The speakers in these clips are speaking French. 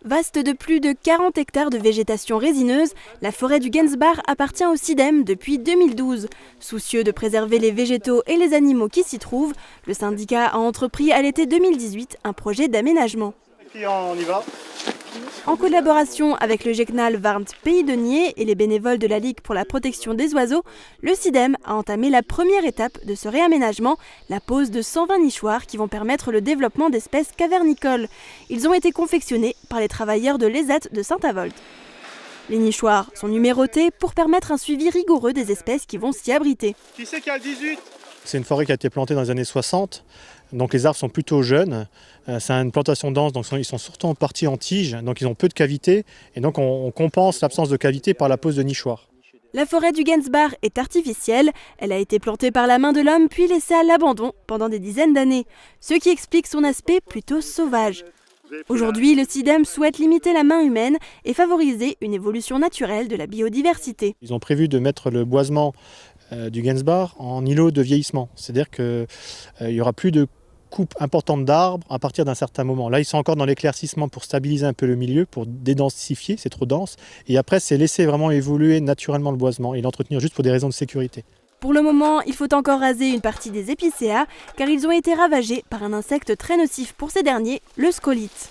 Vaste de plus de 40 hectares de végétation résineuse, la forêt du Gensbach appartient au CIDEM depuis 2012. Soucieux de préserver les végétaux et les animaux qui s'y trouvent, le syndicat a entrepris à l'été 2018 un projet d'aménagement. Et puis on y va. En collaboration avec le GECNAL Warnt Pays de Nier et les bénévoles de la Ligue pour la protection des oiseaux, le CIDEM a entamé la première étape de ce réaménagement, la pose de 120 nichoirs qui vont permettre le développement d'espèces cavernicoles. Ils ont été confectionnés par les travailleurs de l'ESAT de Saint-Avold. Les nichoirs sont numérotés pour permettre un suivi rigoureux des espèces qui vont s'y abriter. Qui c'est qui a le 18 ? C'est une forêt qui a été plantée dans les années 60, donc les arbres sont plutôt jeunes. C'est une plantation dense, donc ils sont surtout en partie en tige, donc ils ont peu de cavités, et donc on compense l'absence de cavité par la pose de nichoirs. La forêt du Gensbach est artificielle, elle a été plantée par la main de l'homme puis laissée à l'abandon pendant des dizaines d'années, ce qui explique son aspect plutôt sauvage. Aujourd'hui, le CIDEM souhaite limiter la main humaine et favoriser une évolution naturelle de la biodiversité. Ils ont prévu de mettre le boisement du Gensbach en îlot de vieillissement, c'est-à-dire qu'il n'y aura plus de coupe importante d'arbres à partir d'un certain moment. Là, ils sont encore dans l'éclaircissement pour stabiliser un peu le milieu, pour dédensifier, c'est trop dense. Et après, c'est laisser vraiment évoluer naturellement le boisement et l'entretenir juste pour des raisons de sécurité. Pour le moment, il faut encore raser une partie des épicéas, car ils ont été ravagés par un insecte très nocif pour ces derniers, le scolite.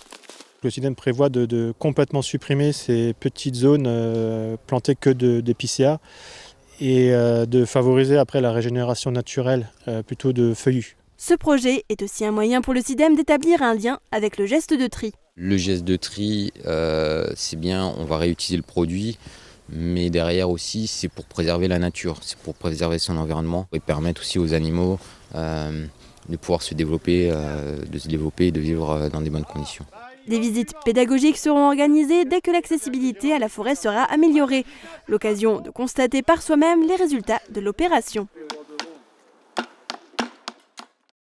Le CIDEM prévoit de complètement supprimer ces petites zones plantées que d'épicéas et de favoriser après la régénération naturelle plutôt de feuillus. Ce projet est aussi un moyen pour le CIDEM d'établir un lien avec le geste de tri. Le geste de tri, c'est bien, on va réutiliser le produit, mais derrière aussi, c'est pour préserver la nature, c'est pour préserver son environnement et permettre aussi aux animaux de pouvoir se développer et de vivre dans des bonnes conditions. Des visites pédagogiques seront organisées dès que l'accessibilité à la forêt sera améliorée. L'occasion de constater par soi-même les résultats de l'opération.